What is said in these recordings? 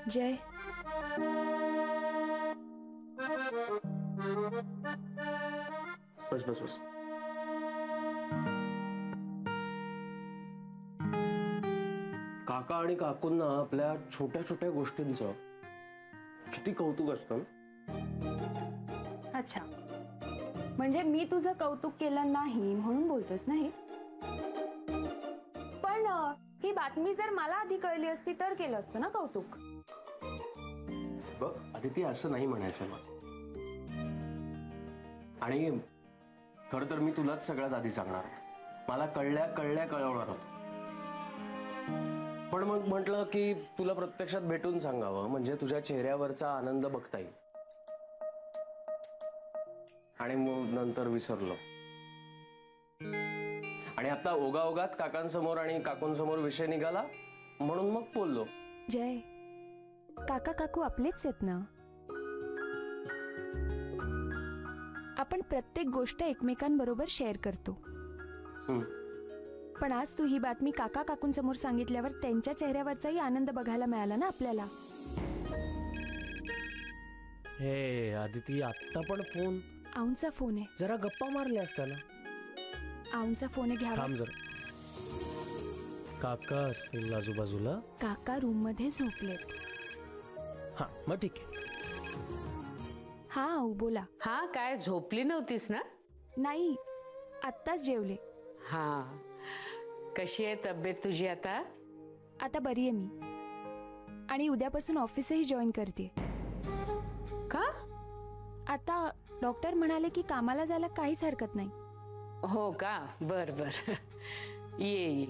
जय, बस बस बस. काका आणि काकूंना आपल्या छोट्या छोट्या गोष्टींचं किती कौतुक असतं. अच्छा, म्हणजे मी तुझं कौतुक केलं नाही म्हणून बोलतोस ना हे? पण ही बातमी जर मला आधी कळली असती तर केलं असतं ना कौतुक. बघ आदिती, असं नाही म्हणायचं मला. आणि खरं तर मी तुलाच सगळ्यात आधी सांगणार, मला कळल्या कळवणार होतं. पण मग म्हटलं की तुला प्रत्यक्षात भेटून सांगावं, म्हणजे तुझ्या चेहऱ्यावरचा आनंद बघता येईल. आणि मग नंतर विसरलो. आणि आता ओघाओघात काकांसमोर आणि काकूंसमोर विषय निघाला म्हणून मग बोललो. जय, काका काकू आपलेच आहेत ना. आपण प्रत्येक गोष्ट एकमेकांबरोबर शेअर करतो. पण आज तू ही बातमी काका काकूंसमोर सांगितल्यावर त्यांच्या चेहऱ्यावरचाही आनंद बघायला मिळाला ना आपल्याला. हे आदिती, आत्ता पण फोन? आऊंचा फोन आहे. जरा गप्पा मारल्या असताना. आऊंचा फोन आहे, घ्या. थांब जरा. काका असतील आजूबाजूला? काका रूम मध्ये झोपलेत. हा मग ठीक आहे. हा आऊ बोला. हा, काय झोपली नव्हतीस ना? नाही, आत्ताच जेवले. हा, कशी आहे तब्येत तुझी आता? आता बरी आहे मी. आणि उद्यापासून ऑफिसही जॉईन करते. का? आता डॉक्टर म्हणाले की कामाला जायला काहीच हरकत नाही. हो का? बर बर. ये.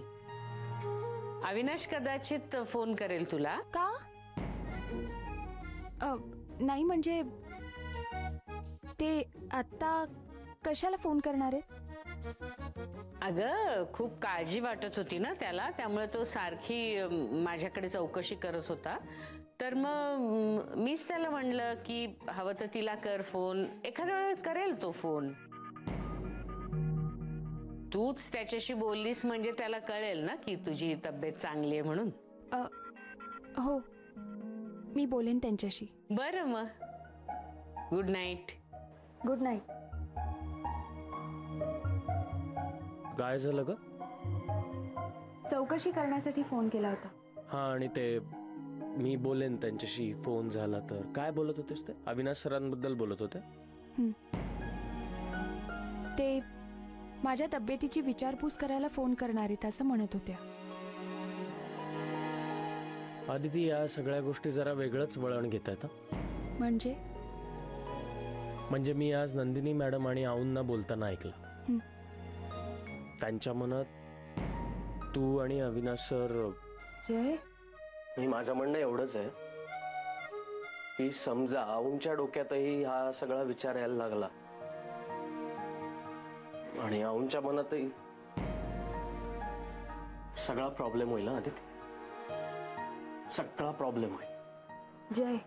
अविनाश कदाचित फोन करेल तुला. का? नाही म्हणजे ते आता कशाला फोन करणार आहेत? अगं, खूप काळजी वाटत होती ना त्याला, त्यामुळे तो सारखी माझ्याकडे चौकशी करत होता. तर मग मीच त्याला म्हणलं की हवं तर तिला कर फोन, एखाद्या वेळेस करेल तो फोन. तूच त्याच्याशी बोललीस म्हणजे त्याला कळेल ना की तुझी तब्येत चांगली आहे म्हणून. हो, मी बोलेन त्यांच्याशी. बरं मग, गुड नाईट. Good night. काय झालं ग? चौकशी करण्यासाठी फोन केला होता. हा, आणि ते मी बोलेन त्यांच्याशी फोन झाला तर. काय बोलत होतेस ते? अविनाश सरांबद्दल बोलत होते? ते माझ्या तब्येतीची विचारपूस करायला फोन करणार आहेत असं म्हणत होत्या. आदिती, या सगळ्या गोष्टी जरा वेगळंच वळण घेत आहेत. म्हणजे मी आज नंदिनी मॅडम आणि आऊंना बोलताना ऐकलं. त्यांच्या मनात तू आणि अविनाश सर. जय, मी माझं म्हणणं एवढंच आहे की समजा आऊंच्या डोक्यातही हा सगळा विचार यायला लागला आणि आऊंच्या मनातही, सगळा प्रॉब्लेम होईल. आदिती, सगळा प्रॉब्लेम होईल. जय,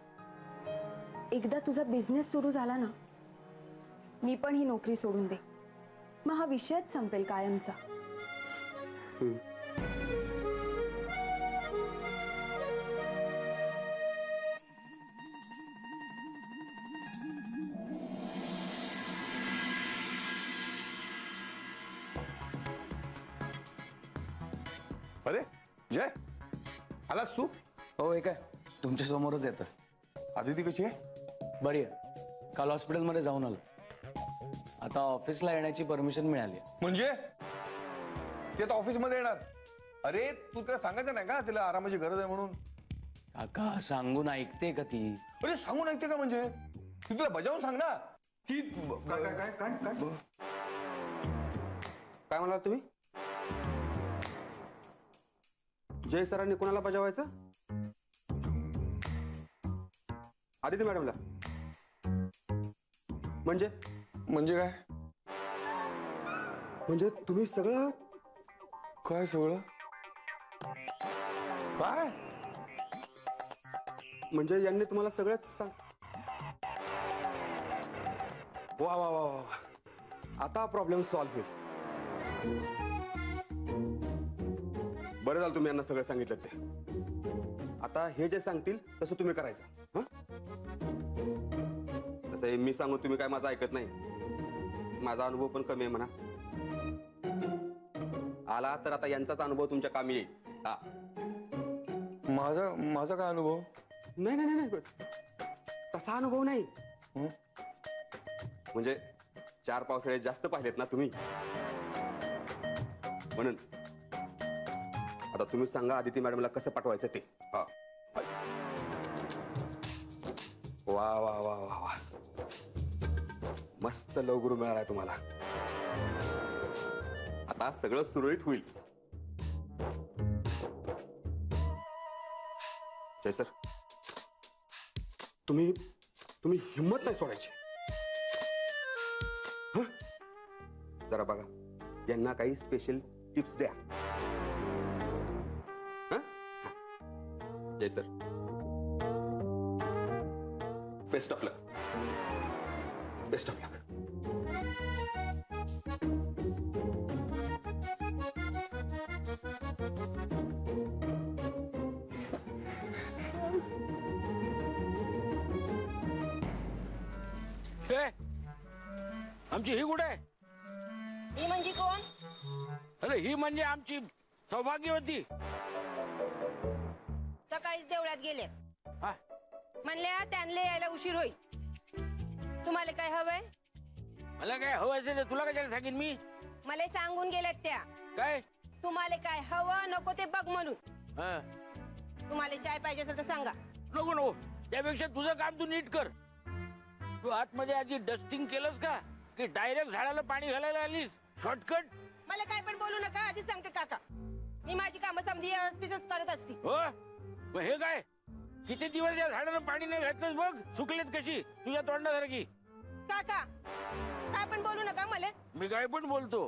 एकदा तुझा बिझनेस सुरू झाला ना, मी पण ही नोकरी सोडून दे. मग हा विषयच संपेल कायमचा. अरे जय, आलास तू? हो, हे काय तुमच्या समोरच येतं. आदिती कशी आहे? बरी आहे. काल हॉस्पिटलमध्ये जाऊन आलो. आता ऑफिसला येण्याची परमिशन मिळाली. म्हणजे ती आता ऑफिसमध्ये येणार? अरे तू तिला सांगायचं नाही का तिला आरामाची गरज आहे म्हणून? काका, सांगून ऐकते का ती? अरे सांगून ऐकते का म्हणजे? ती तुला बजावून सांग ना की काय काय काय काय काय काय म्हणाला तुम्ही? जय सरांनी कोणाला बजावायचं? आदिती मॅडमला? म्हणजे काय? म्हणजे तुम्ही सगळं काय सगळं काय? म्हणजे यांनी तुम्हाला सगळंच सांग. वा वा वा वा, आता प्रॉब्लेम सॉल्व्ह होईल. बरं झालं तुम्ही यांना सगळं सांगितलं ते. आता हे जे सांगतील तसं तुम्ही करायचं. हं? तसं मी सांगून तुम्ही काय माझं ऐकत नाही. माझा अनुभव पण कमी आहे म्हणा. आला तर आता यांचाच अनुभव तुमच्या कामी येईल. हा. माझा काय अनुभव? नाही नाही नाही नाही. तसा अनुभव नाही. म्हणजे 4 पावसाळे जास्त पाहिलेत ना तुम्ही, म्हणून. आता तुम्ही सांगा आदिती मॅडमला कसं पाठवायचं ते. हा. वा वा वा वा वा, मस्त लवगुरु मिळालाय तुम्हाला. आता सगळं सुरळीत होईल. जय सर, तुम्ही हिम्मत नाही सोडायची. हं? जरा बघा, यांना काही स्पेशल टिप्स द्या. हं? हं. Jay sir, best of luck. Best of luck. आमची ही कुठे आहे? ही म्हणजे कोण? अरे ही म्हणजे आमची सौभाग्यवती. सकाळीच देवळात गेले. हा? म्हणल्या त्यांना यायला उशीर होईल. तुम्हाला काय हवंय? मला काय हवं असेल तर तुला कशाला सांगेन मी? मला सांगून गेल्यात त्या. काय? तुम्हाला काय हवं नको ते बघ म्हणून. हा. तुम्हाला चाय पाहिजे असेल तर सांगा. नको नको, त्यापेक्षा तुझं काम तू नीट कर. तू आतमध्ये आधी डस्टिंग केलंस का की डायरेक्ट झाडाला पाणी घालायला आलीस? शॉर्टकट. मला काय पण बोलू नका, आधीच सांगते काका. मी माझी कामं समधी व्यवस्थितच करत असते. हो, मग हे काय? किती दिवस या झाडाला पाणी नाही घातलंस बघ, सुकलेत कशी तुझ्या तोंडासारखी. काका काय पण बोलू नका मला. मी काय पण बोलतो.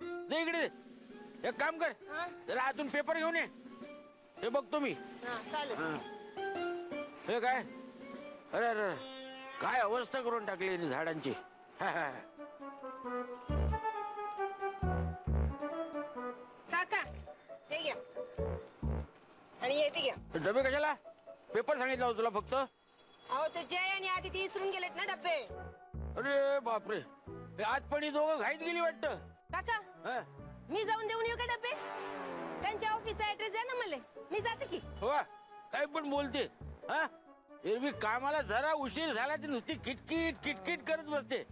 दे इकडे. एक काम कर, हा? जरा आतून पेपर घेऊन ये. हे बघतो मी. हा, चालेल. हे काय? अरे अरे, काय अवस्था करून टाकली यांनी झाडांची. काका हे घ्या आणि हे बी घ्या. डबे कशाला? पेपर सांगितला होता तुला फक्त. अहो ते जय आणि आदिती विसरून गेलेत ना डब्बे. अरे बापरे, हे आज पण ही दोघं घाईत गेली वाटतं. काका हा? मी जाऊन देऊन येऊ का डब्बे? त्यांच्या ऑफिसचा ऍड्रेस द्या ना मला, मी जाते की. हो, काय पण बोलते. हा, एरवी कामाला जरा उशीर झाला की नुसती किटकिट किटकिट करत बसते,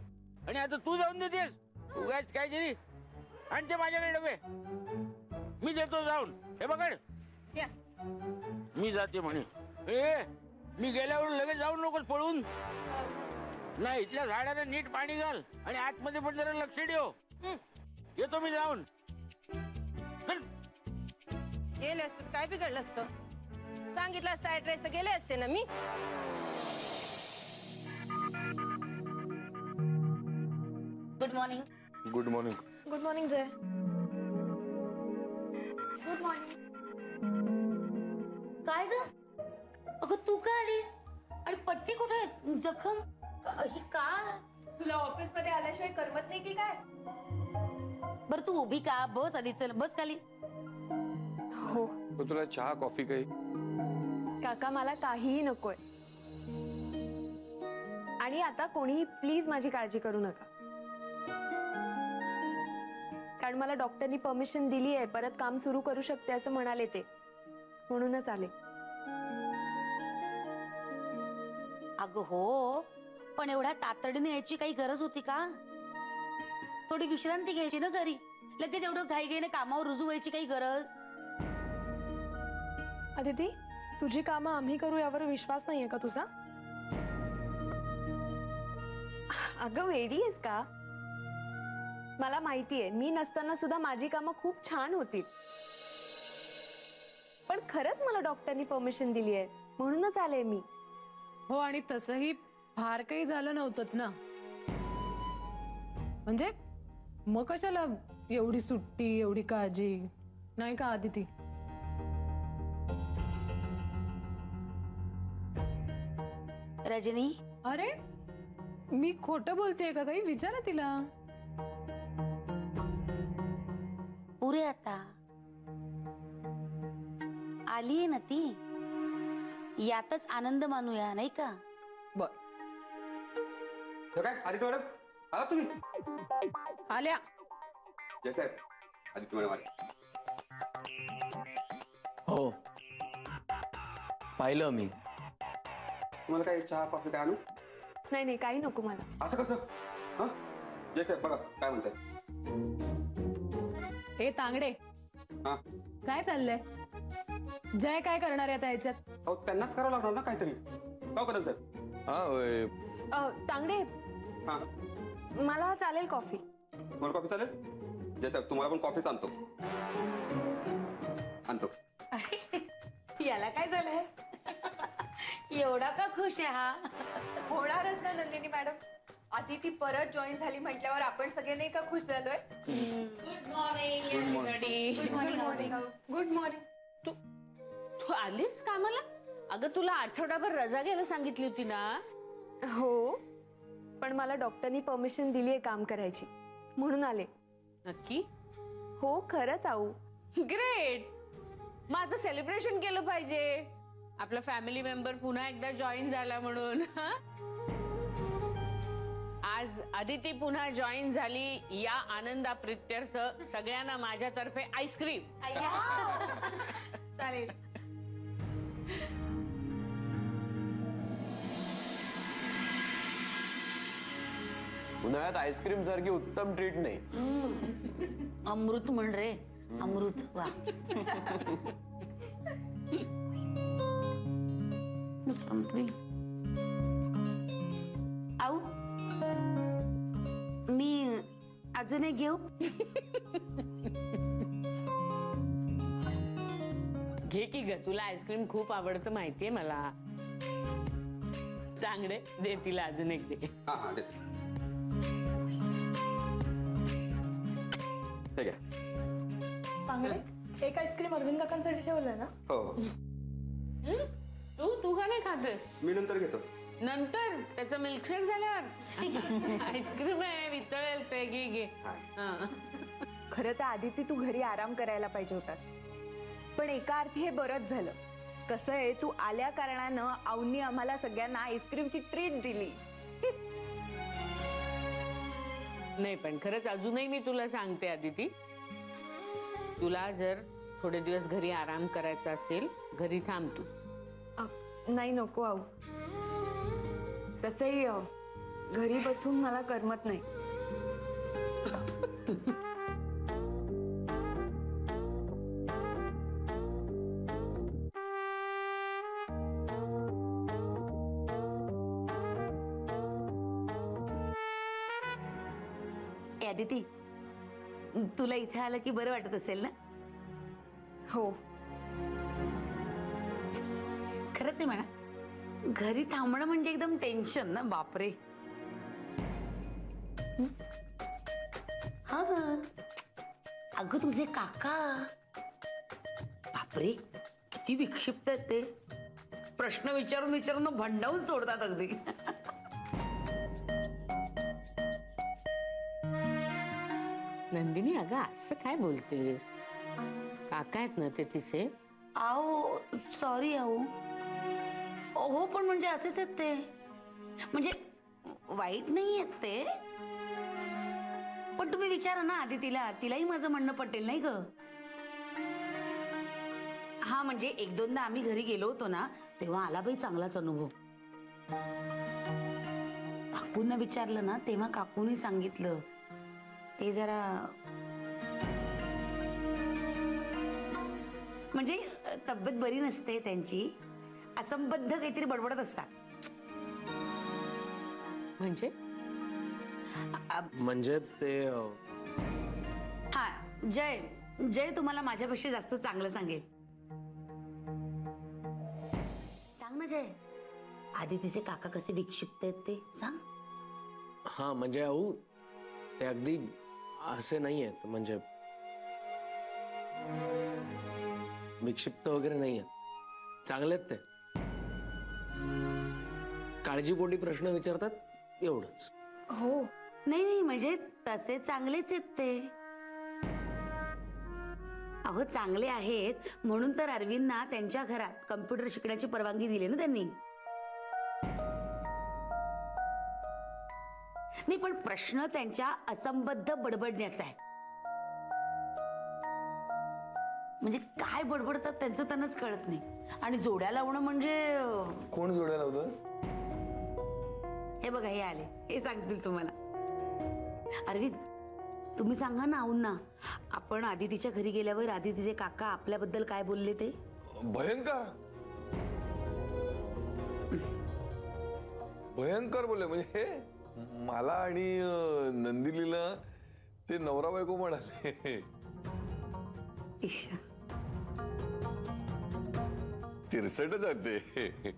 आणि आता तू जाऊन देतेस. उगाच काय तरी आणते माझ्याकडे डबे. मी देतो जाऊन. हे बघ, घ्या. मी जाते म्हणे. ए, मी गेल्यावर लगेच जाऊ नकोस पळून. नाही, इथल्या झाडाला नीट पाणी घाल आणि आतमध्ये पण जरा लक्ष ठेव. येतो मी जाऊन. चल. गेले असते काय बिघडलं असतं? सांगितलं असतं ऍड्रेस तर गेले असते ना मी. Good morning. Good morning. Good morning Jay. Good morning. काय ग? अगं तू काय आलीस? आणि पट्टी कुठे? जखम ही का? तुला ऑफिस मध्ये आल्याशिवाय करमत नाही की काय? बर तू उभी का? बस आधी, चल बस खाली. हो पण तुला चहा कॉफी काही? काका, मला काहीही नकोय. आणि आता कोणीही प्लीज माझी काळजी करू नका, कारण मला डॉक्टरनी परमिशन दिली आहे. परत काम सुरू करू शकते असं म्हणाले ते, म्हणूनच आले. अगं हो, पण एवढ्या तातडीने यायची काही गरज होती का? थोडी विश्रांती घ्यायची ना घरी. लगेच एवढं घाईघाईने कामावर रुजू व्हायची काही गरज? अदिती, तुझी कामं आम्ही करू यावर विश्वास नाहीये का तुझा? अगं वेडी आहेस का? मला माहितीये मी नसताना सुद्धा माझी कामं खूप छान होती, पण खरंच मला डॉक्टरनी परमिशन दिली आहे म्हणूनच आले मी. हो, आणि तसंही फार काही झालं नव्हतंच ना. म्हणजे मग कशाला एवढी सुट्टी, एवढी काळजी, नाही का अदिती? रजनी, अरे मी खोटं बोलतेय का? काही विचारा तिला. पुरे आता आलीये ना ती. यातच आनंद मानूया नाही का? बर तर काय आदित्य मॅडम आला तुम्ही? आल्या. जय साहेब, आदित्य मॅडम आले. हो पाहिलं मी. तुम्हाला काय चहा कॉफी काय आणू? नाही नाही काही नको मला. असं कसं? हा जय साहेब बघा काय म्हणतात. हे तांगडे, हा काय चाललंय? जय काय करणार आहे आता याच्यात? अहो त्यांनाच करावं लागणार ना काहीतरी. काय करेल साहेब? तांगडे, हा मला चालेल कॉफी. तुम्हाला कॉफी चालेल? जय साहेब तुम्हाला पण कॉफीच आणतो. याला काय झालंय? एवढा का खुश आहे हा? होणारच ना नंदिनी मॅडम. आदिती परत जॉईन झाली म्हटल्यावर आपण सगळे नाही का खुश झालोय. Good morning. Good morning. तू आलीस कामाला? अगं तुला आठवडाभर रजा घ्यायला सांगितली होती ना. हो पण मला डॉक्टरनी परमिशन दिली आहे काम करायची म्हणून आले. नक्की? हो खरंच आऊ. ग्रेट. मग आता सेलिब्रेशन केलं पाहिजे. आपला फॅमिली मेंबर पुन्हा एकदा जॉईन झाला म्हणून. आज अदिती पुन्हा जॉईन झाली या आनंदाप्रित्यर्थ सगळ्यांना माझ्यातर्फे आईस्क्रीम. चालेल. उन्हाळ्यात आईस्क्रीम सारखी उत्तम ट्रीट नाही. अमृत म्हण रे, अमृत. वा संपली. आऊ मी अजून एक घेऊ? घे की ग, तुला आईस्क्रीम खूप आवडतं माहितीये मला. चांगले दे तिला अजून एक दे. हा हा देते. ठीक आहे. चांगले एक आईस्क्रीम अरविंद काकांसाठी ठेवलंय ना. हो तू का नाही खातेस? मी नंतर घेतो. नंतर त्याचं मिल्कशेक झाल्यावर. आईस्क्रीम आहे वितळेल ते. घे. खरं तर आदिती तू घरी आराम करायला पाहिजे होतास. पण एका अर्थी हे बरंच झालं. कसं आहे तू आल्या कारणानं आऊंनी आम्हाला सगळ्यांना आईस्क्रीमची ट्रीट दिली. नाही पण खरंच अजूनही मी तुला सांगते आदिती, तुला जर थोडे दिवस घरी आराम करायचा असेल घरी थांब तू. नाही नको आऊ. तसंही घरी बसून मला करमत नाही. आदिती तुला इथे आलं की बरं वाटत असेल ना? हो खरंच आहे म्हणा. घरी थांबणं म्हणजे एकदम टेन्शन ना. बापरे. हा अगं तुझे काका बापरे किती विक्षिप्त आहेत ते. प्रश्न विचारून भंडावून सोडतात अगदी. नंदिनी अगं असं काय बोलतेस? काका आहेत ना ते तिचे. आओ सॉरी आओ. हो पण म्हणजे असेच आहेत ते. म्हणजे वाईट नाही आहेत ते. पण तुम्ही विचारा ना आदितीला, तिलाही माझं म्हणणं पटेल नाही ग. हा म्हणजे एक दोनदा आम्ही घरी गेलो होतो ना तेव्हा आला बाई चांगलाच अनुभव. काकूंना विचारलं ना तेव्हा काकूने सांगितलं ते जरा म्हणजे तब्येत बरी नसते त्यांची, असंबद्ध काहीतरी बडबडत असतात. म्हणजे ते हा जय तुम्हाला माझ्यापेक्षा जास्त चांगलं सांगेल. सांग ना जय, आदितीचे काका कसे विक्षिप्त आहेत ते सांग. हा म्हणजे अहो ते अगदी असे नाही आहेत. म्हणजे विक्षिप्त वगैरे नाही आहेत. चांगले आहेत ते. काळजीपोटी प्रश्न विचारतात एवढंच. हो नाही म्हणजे तसे चांगलेच आहेत ते. अहो चांगले आहेत म्हणून तर अरविंदना त्यांच्या घरात कम्प्युटर शिकण्याची परवानगी दिली ना त्यांनी. नाही पण प्रश्न त्यांच्या असंबद्ध बडबडण्याचा आहे. म्हणजे काय बडबडतात त्यांचं त्यांनाच कळत नाही. आणि जोड्या लावणं म्हणजे कोण जोड्या लावतं? हे बघा हे आले, हे सांगतील तुम्हाला. अरविंद तुम्ही सांगा ना आऊंना, आपण आदितीच्या घरी गेल्यावर आदितीचे काका आपल्याबद्दल काय बोलले ते? भयंकर भयंकर बोलले. म्हणजे मला आणि नंदिनीला ते नवरा बायको म्हणाले. ईशा तिरसटच आहे ते.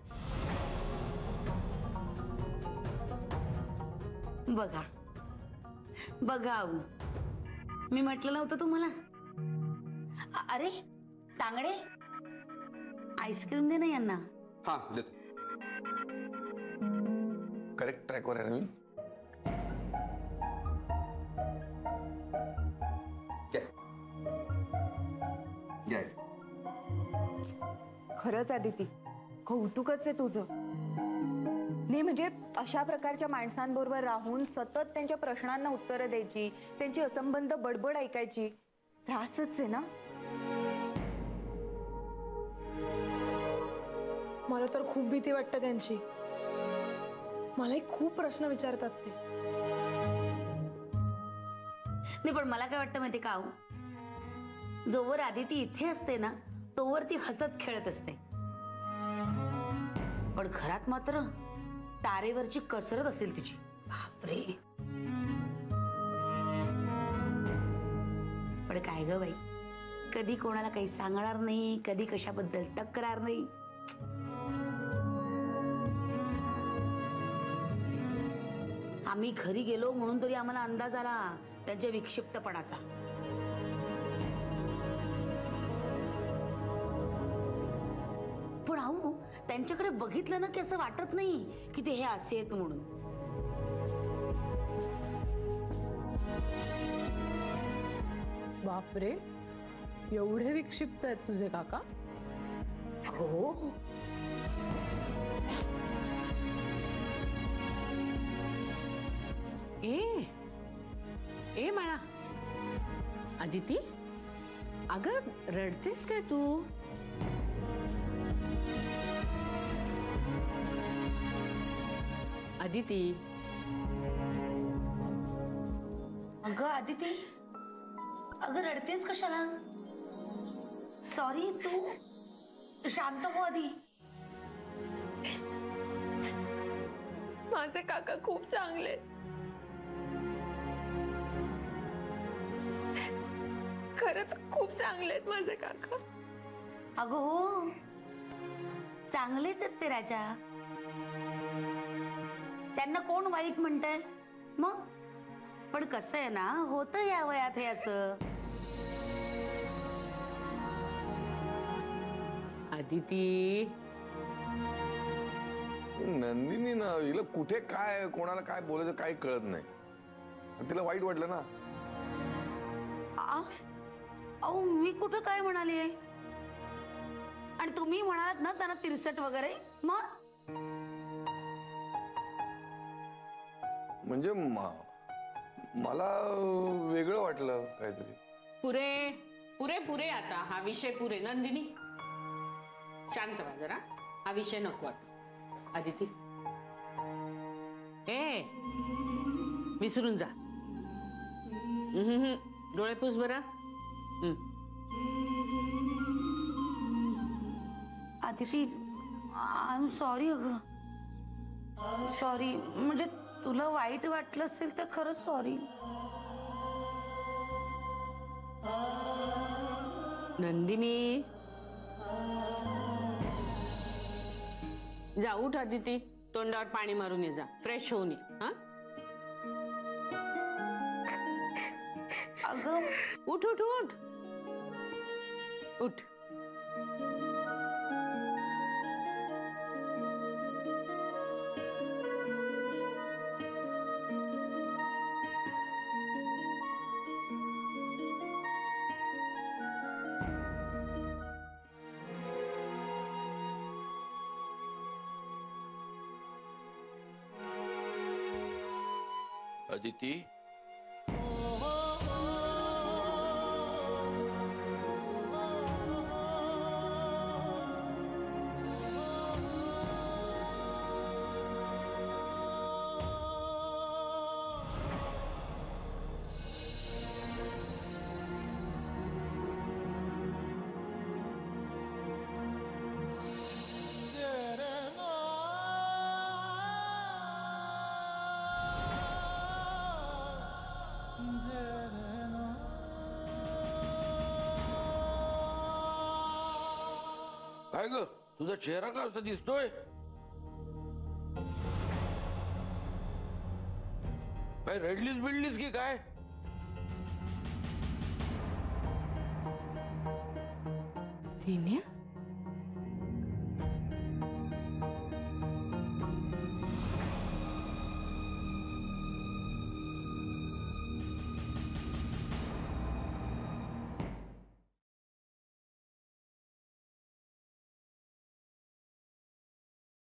बघा बघा आऊ, मी म्हटलं नव्हतं तुम्हाला. अरे तांगडे आईस्क्रीम दे ना यांना. हा देतो. करेक्ट ट्रॅकवर आहे ना मी. खरंच आदिती कौतुकच आहे तुझं. नाही म्हणजे अशा प्रकारच्या माणसांबरोबर राहून सतत त्यांच्या प्रश्नांना उत्तरं द्यायची, त्यांची असंबद्ध बडबड ऐकायची, त्रासच आहे ना. मला तर खूप भीती वाटते त्यांची. मलाही खूप प्रश्न विचारतात ते. नाही पण मला काय वाटतं माहिती का आऊ, जोवर आदिती इथे असते ना तोवर ती हसत खेळत असते. पण घरात मात्र तारेवरची कसरत असेल तिची. बापरे. पण काय ग बाई, कधी कोणाला काही सांगणार नाही, कधी कशाबद्दल तक्रार नाही. आम्ही घरी गेलो म्हणून तरी आम्हाला अंदाज आला त्यांच्या विक्षिप्तपणाचा. पण आऊ त्यांच्याकडे बघितलं ना की असं वाटत नाही की ते हे असे आहेत म्हणून. बापरे, एवढे विक्षिप्त आहेत तुझे काका? हो. ए म्हणा आदिती, अगं रडतेस काय तू? आदिती. अगं आदिती, अगं रडतेस कशाला? सॉरी, तू शांत हो आधी. माझे काका खूप चांगले आहेत. खरंच खूप चांगले आहेत माझे काका. अगं हो, चांगलेच आहेत ते राजा. त्यांना कोण वाईट म्हणतंय मग? पण कसं आहे ना, होतं या वयात हे असं. आदिती नंदिनी ना, हिला कुठे काय कोणाला काय बोलायचं काही कळत नाही. तिला वाईट वाटलं ना. अहो मी कुठं काय म्हणाली आहे? आणि तुम्ही म्हणालात ना त्यांना तिरसट वगैरे, मग म्हणजे मला वेगळं वाटलं काहीतरी. पुरे पुरे पुरे आता हा विषय पुरे. नंदिनी शांत व्हा जरा, हा विषय नको आता. आदिती ए विसरून जा. डोळे पुस बरं. Aditi I am sorry. अगं सॉरी, म्हणजे तुला वाईट वाटलं असेल तर खरंच सॉरी. नंदिनी जा, उठ आदिती, तोंडावर पाणी मारून ये, जा फ्रेश होऊन ये. हा अगं उठ उठ उठ उठ. अदिती काय ग तुझा चेहरा का असा दिसतोय काय रडलीस बिडलीस की काय तिने